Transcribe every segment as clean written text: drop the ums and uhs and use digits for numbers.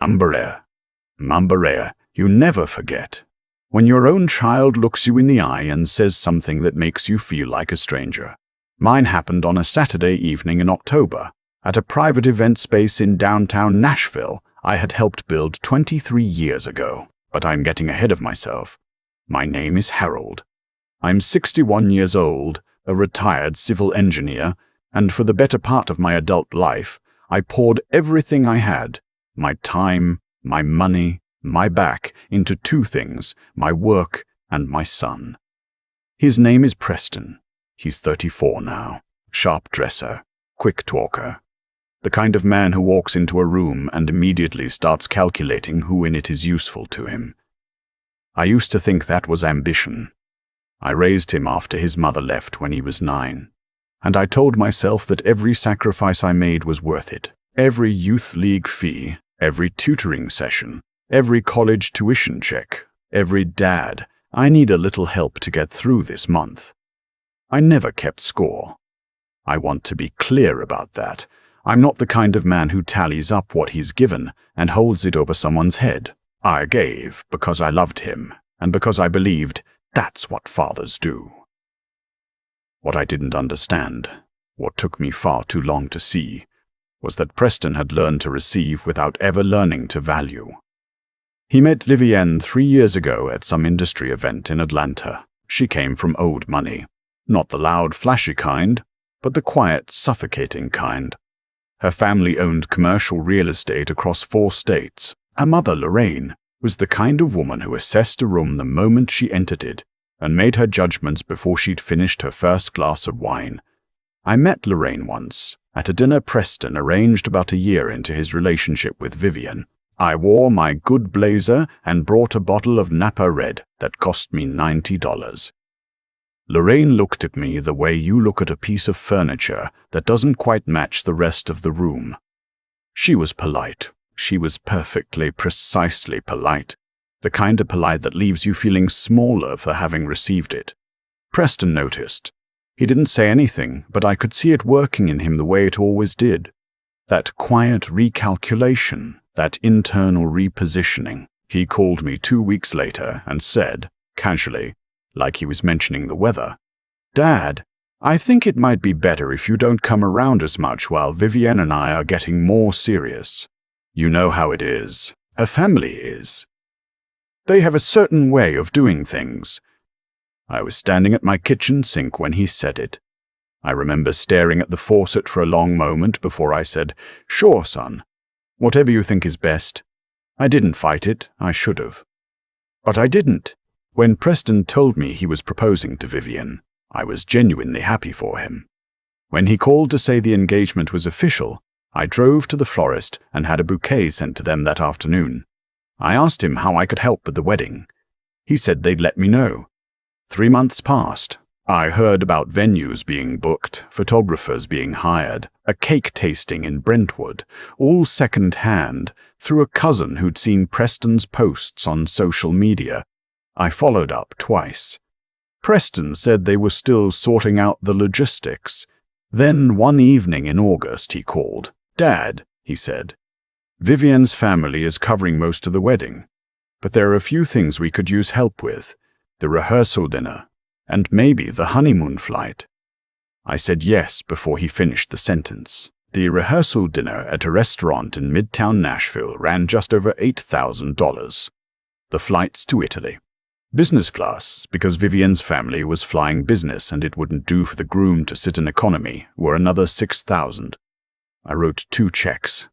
Umbrella. Mumbarea, you never forget. When your own child looks you in the eye and says something that makes you feel like a stranger. Mine happened on a Saturday evening in October, at a private event space in downtown Nashville I had helped build 23 years ago. But I'm getting ahead of myself. My name is Harold. I'm 61 years old, a retired civil engineer, and for the better part of my adult life, I poured everything I had, my time, my money, my back, into two things, my work and my son. His name is Preston. He's 34 now, sharp dresser, quick talker. The kind of man who walks into a room and immediately starts calculating who in it is useful to him. I used to think that was ambition. I raised him after his mother left when he was 9. And I told myself that every sacrifice I made was worth it. Every youth league fee, every tutoring session, every college tuition check, every dad, I need a little help to get through this month. I never kept score. I want to be clear about that. I'm not the kind of man who tallies up what he's given and holds it over someone's head. I gave because I loved him, and because I believed that's what fathers do. What I didn't understand, what took me far too long to see, was that Preston had learned to receive without ever learning to value. He met Vivienne 3 years ago at some industry event in Atlanta. She came from old money, not the loud, flashy kind, but the quiet, suffocating kind. Her family owned commercial real estate across 4 states. Her mother, Lorraine, was the kind of woman who assessed a room the moment she entered it and made her judgments before she'd finished her first glass of wine. I met Lorraine once, at a dinner Preston arranged about a year into his relationship with Vivienne. I wore my good blazer and brought a bottle of Napa Red that cost me $90. Lorraine looked at me the way you look at a piece of furniture that doesn't quite match the rest of the room. She was polite. She was perfectly, precisely polite. The kind of polite that leaves you feeling smaller for having received it. Preston noticed. He didn't say anything, but I could see it working in him the way it always did. That quiet recalculation, that internal repositioning. He called me 2 weeks later and said, casually, like he was mentioning the weather, "Dad, I think it might be better if you don't come around as much while Vivienne and I are getting more serious. You know how it is. Her family is. They have a certain way of doing things." I was standing at my kitchen sink when he said it. I remember staring at the faucet for a long moment before I said, "Sure, son. Whatever you think is best." I didn't fight it. I should have. But I didn't. When Preston told me he was proposing to Vivienne, I was genuinely happy for him. When he called to say the engagement was official, I drove to the florist and had a bouquet sent to them that afternoon. I asked him how I could help with the wedding. He said they'd let me know. 3 months passed. I heard about venues being booked, photographers being hired, a cake tasting in Brentwood, all second-hand, through a cousin who'd seen Preston's posts on social media. I followed up twice. Preston said they were still sorting out the logistics. Then one evening in August he called. "Dad," he said, "Vivienne's family is covering most of the wedding, but there are a few things we could use help with. The rehearsal dinner, and maybe the honeymoon flight." I said yes before he finished the sentence. The rehearsal dinner at a restaurant in Midtown Nashville ran just over $8,000. The flights to Italy. Business class, because Vivienne's family was flying business and it wouldn't do for the groom to sit in economy, were another $6,000. I wrote 2 checks.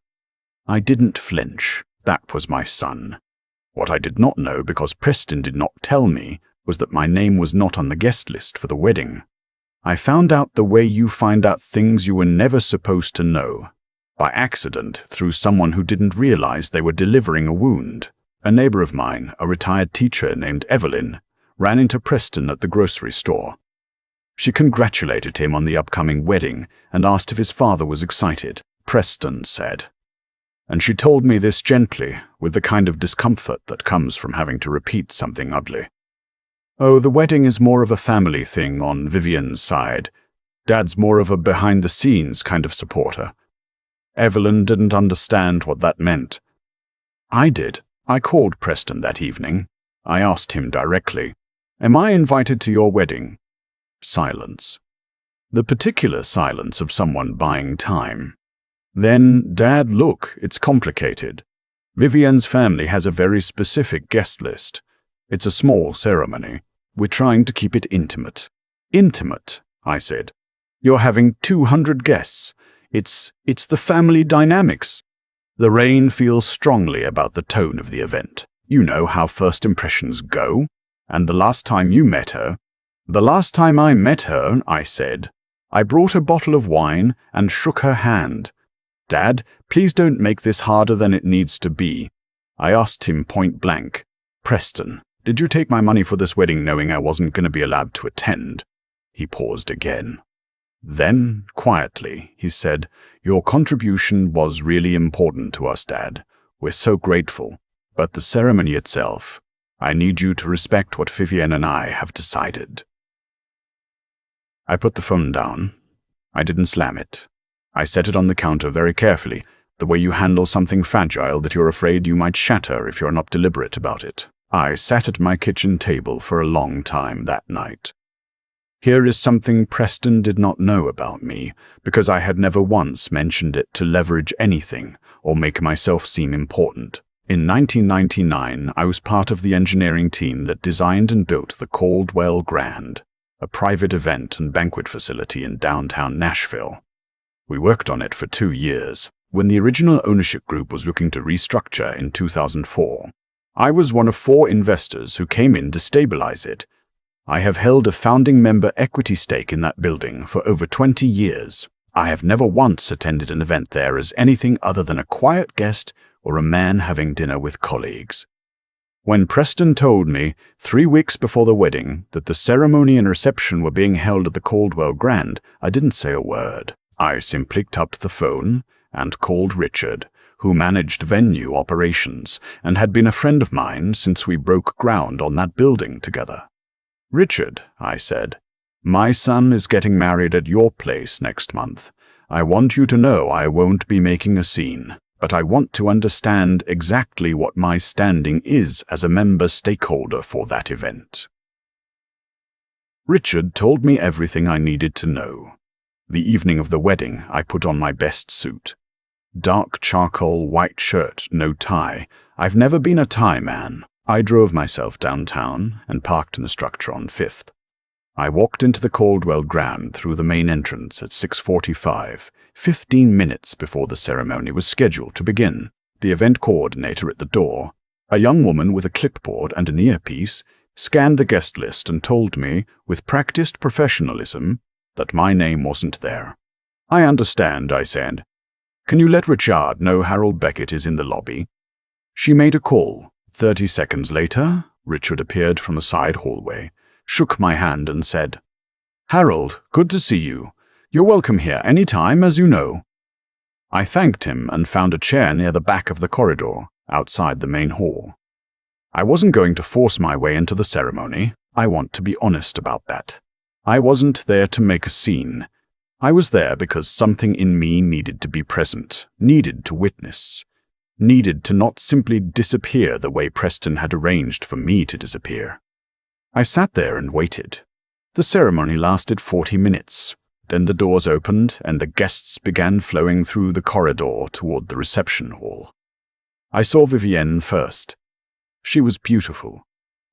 I didn't flinch. That was my son. What I did not know, because Preston did not tell me, was that my name was not on the guest list for the wedding. I found out the way you find out things you were never supposed to know. By accident, through someone who didn't realize they were delivering a wound. A neighbor of mine, a retired teacher named Evelyn, ran into Preston at the grocery store. She congratulated him on the upcoming wedding and asked if his father was excited. Preston said. And she told me this gently, with the kind of discomfort that comes from having to repeat something ugly. "Oh, the wedding is more of a family thing on Vivienne's side. Dad's more of a behind-the-scenes kind of supporter." Evelyn didn't understand what that meant. I did. I called Preston that evening. I asked him directly, "Am I invited to your wedding?" Silence. The particular silence of someone buying time. Then, "Dad, look, it's complicated. Vivienne's family has a very specific guest list. It's a small ceremony. We're trying to keep it intimate." "Intimate," I said. "You're having 200 guests. It's the family dynamics." Lorraine feels strongly about the tone of the event. You know how first impressions go. And the last time you met her— "The last time I met her," I said, "I brought a bottle of wine and shook her hand. Dad, please don't make this harder than it needs to be." I asked him point blank, "Preston, did you take my money for this wedding knowing I wasn't going to be allowed to attend?" He paused again. Then, quietly, he said, "Your contribution was really important to us, Dad. We're so grateful. But the ceremony itself, I need you to respect what Vivienne and I have decided." I put the phone down. I didn't slam it. I set it on the counter very carefully, the way you handle something fragile that you're afraid you might shatter if you're not deliberate about it. I sat at my kitchen table for a long time that night. Here is something Preston did not know about me, because I had never once mentioned it to leverage anything or make myself seem important. In 1999, I was part of the engineering team that designed and built the Caldwell Grand, a private event and banquet facility in downtown Nashville. We worked on it for 2 years. When the original ownership group was looking to restructure in 2004, I was one of 4 investors who came in to stabilize it. I have held a founding member equity stake in that building for over 20 years. I have never once attended an event there as anything other than a quiet guest or a man having dinner with colleagues. When Preston told me 3 weeks before the wedding that the ceremony and reception were being held at the Caldwell Grand, I didn't say a word. I simply picked up the phone and called Richard, who managed venue operations and had been a friend of mine since we broke ground on that building together. "Richard," I said, "my son is getting married at your place next month. I want you to know I won't be making a scene, but I want to understand exactly what my standing is as a member stakeholder for that event." Richard told me everything I needed to know. The evening of the wedding, I put on my best suit. Dark charcoal white shirt, no tie. I've never been a tie man. I drove myself downtown and parked in the structure on 5th. I walked into the Caldwell Grand through the main entrance at 6:45, 15 minutes before the ceremony was scheduled to begin. The event coordinator at the door, a young woman with a clipboard and an earpiece, scanned the guest list and told me, with practiced professionalism, that my name wasn't there. "I understand," I said. "Can you let Richard know Harold Beckett is in the lobby?" She made a call. 30 seconds later, Richard appeared from the side hallway, shook my hand and said, "Harold, good to see you. You're welcome here any time, as you know." I thanked him and found a chair near the back of the corridor, outside the main hall. I wasn't going to force my way into the ceremony. I want to be honest about that. I wasn't there to make a scene. I was there because something in me needed to be present, needed to witness, needed to not simply disappear the way Preston had arranged for me to disappear. I sat there and waited. The ceremony lasted 40 minutes. Then the doors opened and the guests began flowing through the corridor toward the reception hall. I saw Vivienne first. She was beautiful.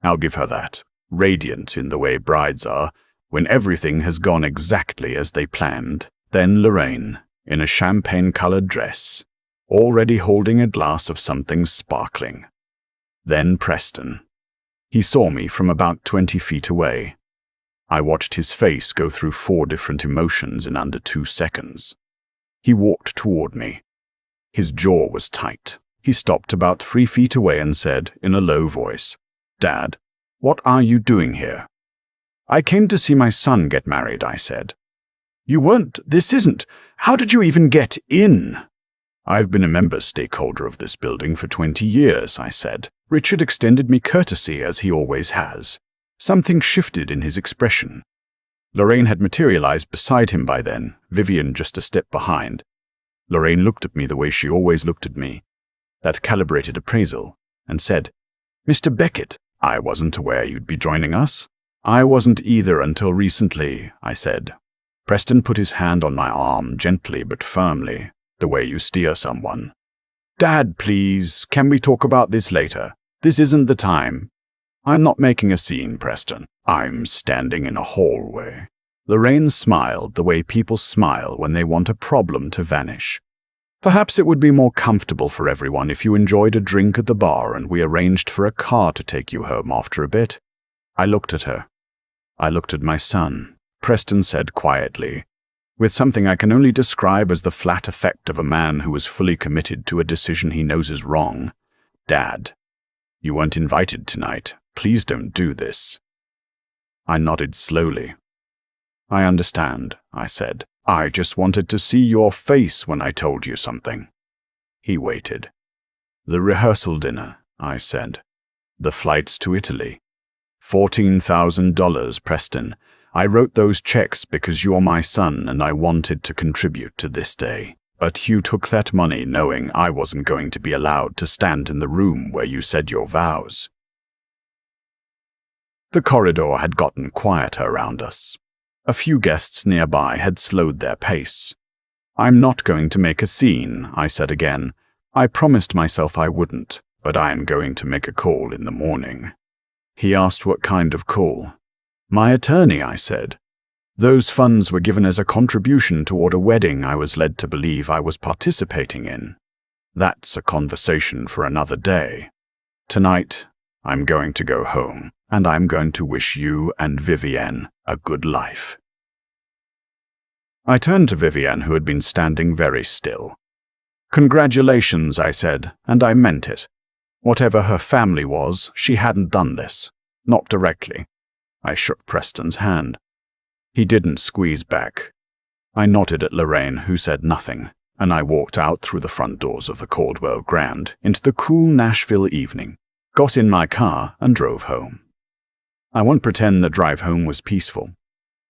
I'll give her that. Radiant in the way brides are, when everything has gone exactly as they planned. Then Lorraine, in a champagne-colored dress, already holding a glass of something sparkling. Then Preston. He saw me from about 20 feet away. I watched his face go through 4 different emotions in under 2 seconds. He walked toward me. His jaw was tight. He stopped about 3 feet away and said, in a low voice, "Dad, what are you doing here?" "I came to see my son get married," I said. "You weren't. This isn't. How did you even get in?" "I've been a member stakeholder of this building for 20 years, I said. Richard extended me courtesy as he always has. Something shifted in his expression. Lorraine had materialized beside him by then, Vivienne just a step behind. Lorraine looked at me the way she always looked at me. that calibrated appraisal, and said, "Mr. Beckett, I wasn't aware you'd be joining us." "I wasn't either until recently," I said. Preston put his hand on my arm gently but firmly, the way you steer someone. "Dad, please, can we talk about this later? This isn't the time." "I'm not making a scene, Preston. I'm standing in a hallway." Lorraine smiled the way people smile when they want a problem to vanish. "Perhaps it would be more comfortable for everyone if you enjoyed a drink at the bar and we arranged for a car to take you home after a bit." I looked at her. I looked at my son. Preston said quietly, with something I can only describe as the flat effect of a man who is fully committed to a decision he knows is wrong, "Dad, you weren't invited tonight. Please don't do this." I nodded slowly. "I understand," I said. "I just wanted to see your face when I told you something." He waited. "The rehearsal dinner," I said. "The flights to Italy. $14,000, Preston. I wrote those checks because you're my son and I wanted to contribute to this day. But you took that money knowing I wasn't going to be allowed to stand in the room where you said your vows." The corridor had gotten quieter around us. A few guests nearby had slowed their pace. "I'm not going to make a scene," I said again. "I promised myself I wouldn't, but I am going to make a call in the morning." He asked what kind of call. "My attorney," I said. "Those funds were given as a contribution toward a wedding I was led to believe I was participating in. That's a conversation for another day. Tonight, I'm going to go home, and I'm going to wish you and Vivienne a good life." I turned to Vivienne, who had been standing very still. "Congratulations," I said, and I meant it. Whatever her family was, she hadn't done this. Not directly. I shook Preston's hand. He didn't squeeze back. I nodded at Lorraine, who said nothing, and I walked out through the front doors of the Caldwell Grand into the cool Nashville evening, got in my car, and drove home. I won't pretend the drive home was peaceful.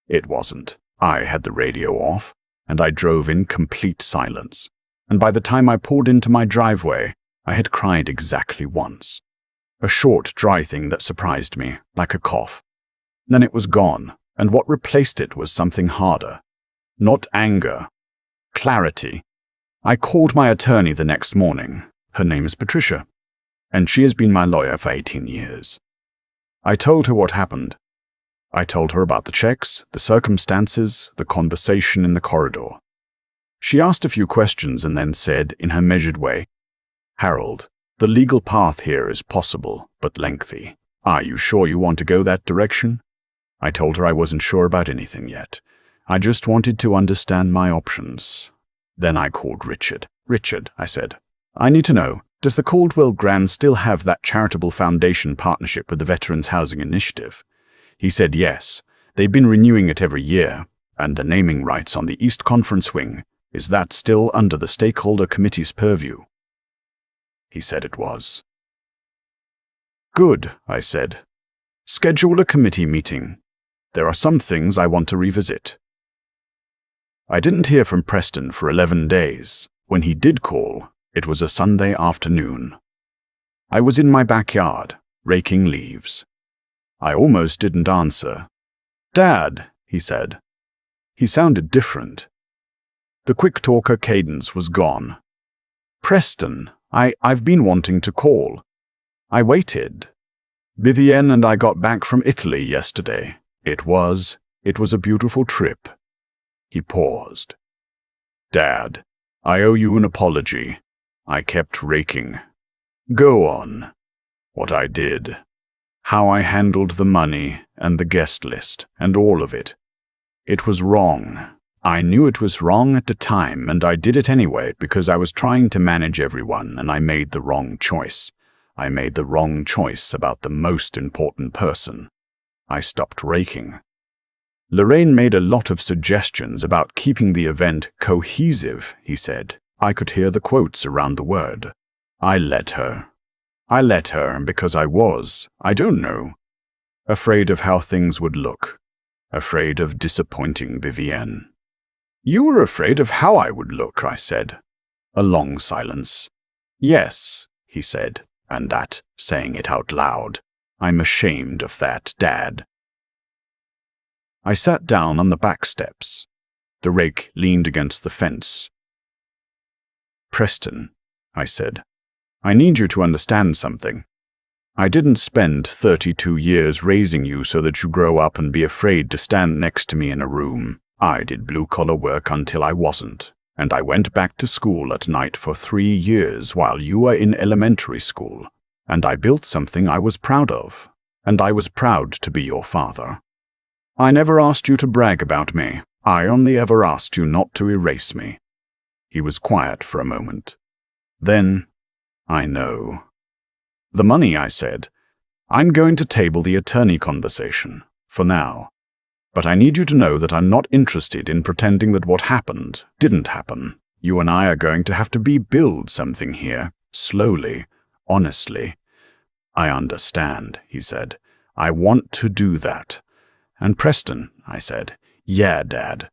It wasn't. I had the radio off, and I drove in complete silence, and by the time I pulled into my driveway, I had cried exactly once. A short, dry thing that surprised me, like a cough. Then it was gone, and what replaced it was something harder. Not anger. Clarity. I called my attorney the next morning. Her name is Patricia, and she has been my lawyer for 18 years. I told her what happened. I told her about the checks, the circumstances, the conversation in the corridor. She asked a few questions and then said, in her measured way, "Harold, the legal path here is possible, but lengthy. Are you sure you want to go that direction?" I told her I wasn't sure about anything yet. I just wanted to understand my options. Then I called Richard. "Richard," I said, "I need to know, does the Caldwell Grand still have that charitable foundation partnership with the Veterans Housing Initiative?" He said yes. They've been renewing it every year, and the naming rights on the East Conference wing, is that still under the stakeholder committee's purview? He said it was. "Good," I said. "Schedule a committee meeting. There are some things I want to revisit." I didn't hear from Preston for 11 days. When he did call, it was a Sunday afternoon. I was in my backyard, raking leaves. I almost didn't answer. "Dad," he said. He sounded different. The quick talker cadence was gone. "Preston, I've been wanting to call. I waited. Vivienne and I got back from Italy yesterday. It was a beautiful trip." He paused. "Dad, I owe you an apology. I kept raking." "Go on." "What I did. How I handled the money and the guest list and all of it. It was wrong. I knew it was wrong at the time, and I did it anyway because I was trying to manage everyone, and I made the wrong choice. I made the wrong choice about the most important person." I stopped raking. "Lorraine made a lot of suggestions about keeping the event cohesive," he said. I could hear the quotes around the word. I let her because I don't know, afraid of how things would look, afraid of disappointing Vivienne. "You were afraid of how I would look," I said. A long silence. Yes, he said, and that, saying it out loud. I'm ashamed of that, Dad. I sat down on the back steps. The rake leaned against the fence. Preston, I said, I need you to understand something. I didn't spend 32 years raising you so that you grow up and be afraid to stand next to me in a room. I did blue-collar work until I wasn't, and I went back to school at night for 3 years while you were in elementary school, and I built something I was proud of, and I was proud to be your father. I never asked you to brag about me. I only ever asked you not to erase me. He was quiet for a moment. Then, I know. The money, I said. I'm going to table the attorney conversation, for now. But I need you to know that I'm not interested in pretending that what happened didn't happen. You and I are going to have to build something here, slowly, honestly. I understand, he said. I want to do that. And Preston, I said, yeah, Dad.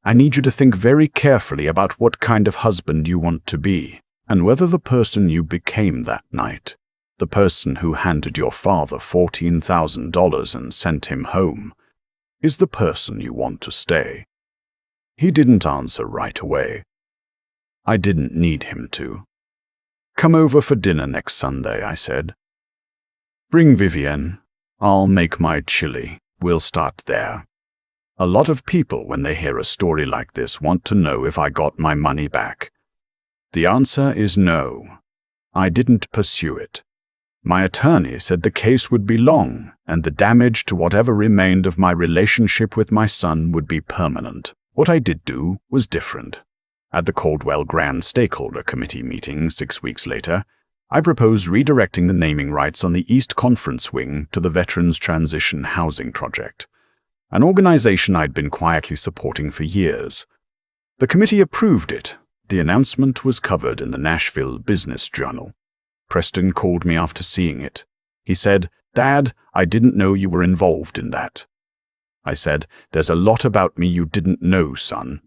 I need you to think very carefully about what kind of husband you want to be, and whether the person you became that night, the person who handed your father $14,000 and sent him home, is the person you want to stay. He didn't answer right away. I didn't need him to. Come over for dinner next Sunday, I said. Bring Vivienne. I'll make my chili. We'll start there. A lot of people, when they hear a story like this, want to know if I got my money back. The answer is no. I didn't pursue it. My attorney said the case would be long, and the damage to whatever remained of my relationship with my son would be permanent. What I did do was different. At the Caldwell Grand Stakeholder Committee meeting 6 weeks later, I proposed redirecting the naming rights on the East Conference wing to the Veterans Transition Housing Project, an organization I'd been quietly supporting for years. The committee approved it. The announcement was covered in the Nashville Business Journal. Preston called me after seeing it. He said, Dad, I didn't know you were involved in that. I said, there's a lot about me you didn't know, son.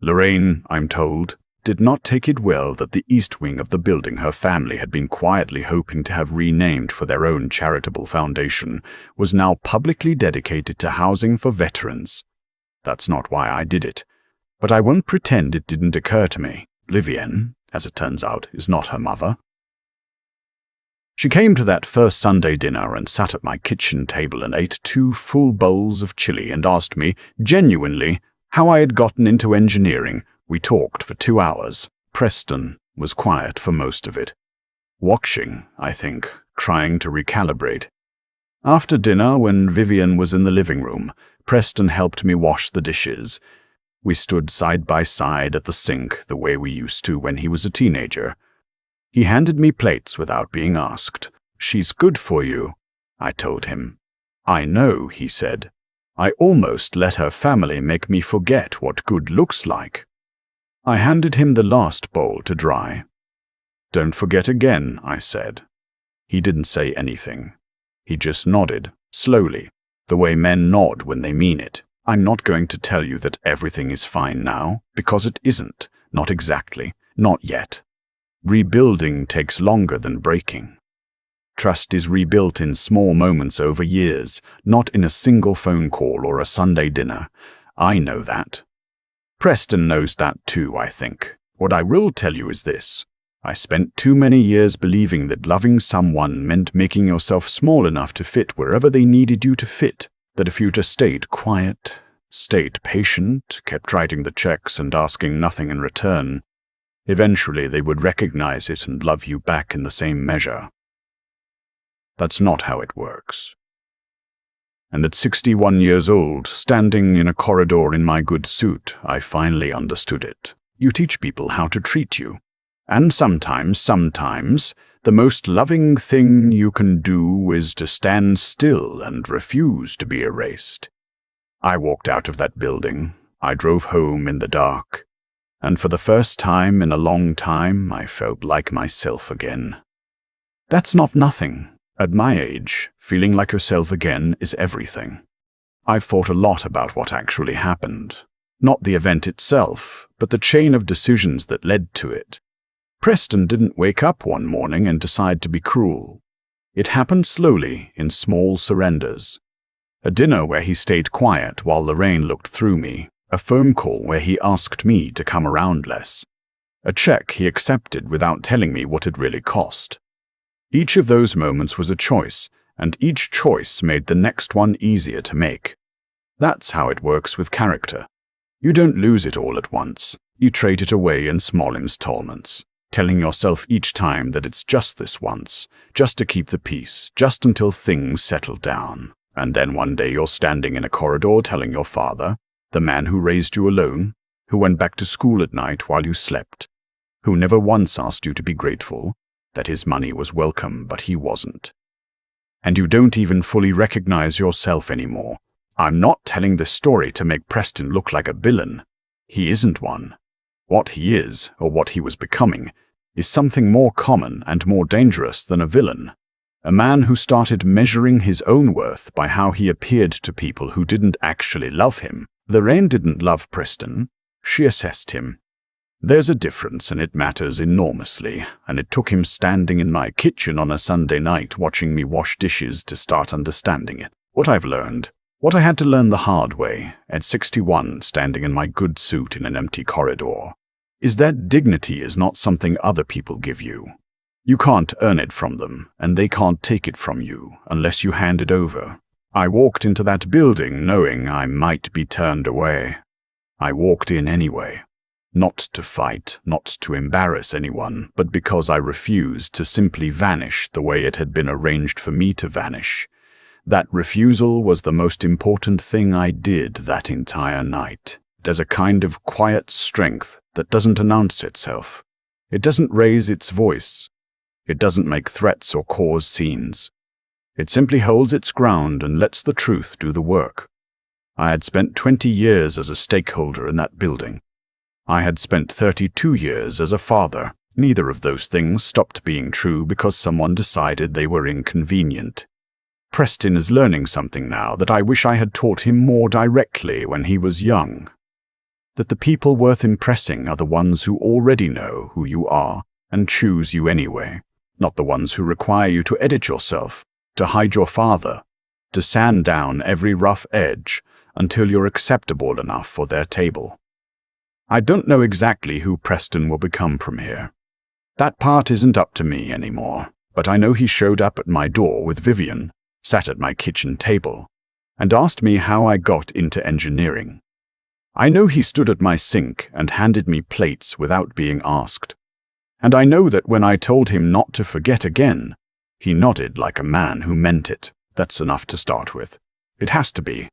Lorraine, I'm told, did not take it well that the east wing of the building her family had been quietly hoping to have renamed for their own charitable foundation was now publicly dedicated to housing for veterans. That's not why I did it. But I won't pretend it didn't occur to me. Vivienne, as it turns out, is not her mother. She came to that first Sunday dinner and sat at my kitchen table and ate 2 full bowls of chili and asked me, genuinely, how I had gotten into engineering. We talked for 2 hours. Preston was quiet for most of it. Watching, I think, trying to recalibrate. After dinner, when Vivienne was in the living room, Preston helped me wash the dishes. We stood side by side at the sink the way we used to when he was a teenager. He handed me plates without being asked. She's good for you, I told him. I know, he said. I almost let her family make me forget what good looks like. I handed him the last bowl to dry. Don't forget again, I said. He didn't say anything. He just nodded, slowly, the way men nod when they mean it. I'm not going to tell you that everything is fine now, because it isn't. Not exactly. Not yet. Rebuilding takes longer than breaking. Trust is rebuilt in small moments over years, not in a single phone call or a Sunday dinner. I know that. Preston knows that too, I think. What I will tell you is this. I spent too many years believing that loving someone meant making yourself small enough to fit wherever they needed you to fit, that if you just stayed quiet, stayed patient, kept writing the checks and asking nothing in return, eventually they would recognize it and love you back in the same measure. That's not how it works. And at 61 years old, standing in a corridor in my good suit, I finally understood it. You teach people how to treat you. And sometimes, the most loving thing you can do is to stand still and refuse to be erased. I walked out of that building. I drove home in the dark. And for the first time in a long time, I felt like myself again. That's not nothing. At my age, feeling like yourself again is everything. I've thought a lot about what actually happened. Not the event itself, but the chain of decisions that led to it. Preston didn't wake up one morning and decide to be cruel. It happened slowly, in small surrenders. A dinner where he stayed quiet while Lorraine looked through me. A phone call where he asked me to come around less. A check he accepted without telling me what it really cost. Each of those moments was a choice, and each choice made the next one easier to make. That's how it works with character. You don't lose it all at once. You trade it away in small installments, telling yourself each time that it's just this once, just to keep the peace, just until things settle down. And then one day you're standing in a corridor telling your father, the man who raised you alone, who went back to school at night while you slept, who never once asked you to be grateful, that his money was welcome but he wasn't. And you don't even fully recognize yourself anymore. I'm not telling this story to make Preston look like a villain. He isn't one. What he is, or what he was becoming, is something more common and more dangerous than a villain. A man who started measuring his own worth by how he appeared to people who didn't actually love him. Lorraine didn't love Preston. She assessed him. There's a difference, and it matters enormously, and it took him standing in my kitchen on a Sunday night watching me wash dishes to start understanding it. What I've learned, what I had to learn the hard way, at 61, standing in my good suit in an empty corridor, is that dignity is not something other people give you. You can't earn it from them, and they can't take it from you unless you hand it over. I walked into that building knowing I might be turned away. I walked in anyway. Not to fight, not to embarrass anyone, but because I refused to simply vanish the way it had been arranged for me to vanish. That refusal was the most important thing I did that entire night. There's a kind of quiet strength that doesn't announce itself. It doesn't raise its voice. It doesn't make threats or cause scenes. It simply holds its ground and lets the truth do the work. I had spent 20 years as a stakeholder in that building. I had spent 32 years as a father. Neither of those things stopped being true because someone decided they were inconvenient. Preston is learning something now that I wish I had taught him more directly when he was young. That the people worth impressing are the ones who already know who you are and choose you anyway, not the ones who require you to edit yourself, to hide your father, to sand down every rough edge until you're acceptable enough for their table. I don't know exactly who Preston will become from here. That part isn't up to me anymore, but I know he showed up at my door with Vivian, sat at my kitchen table, and asked me how I got into engineering. I know he stood at my sink and handed me plates without being asked. And I know that when I told him not to forget again, he nodded like a man who meant it. That's enough to start with. It has to be.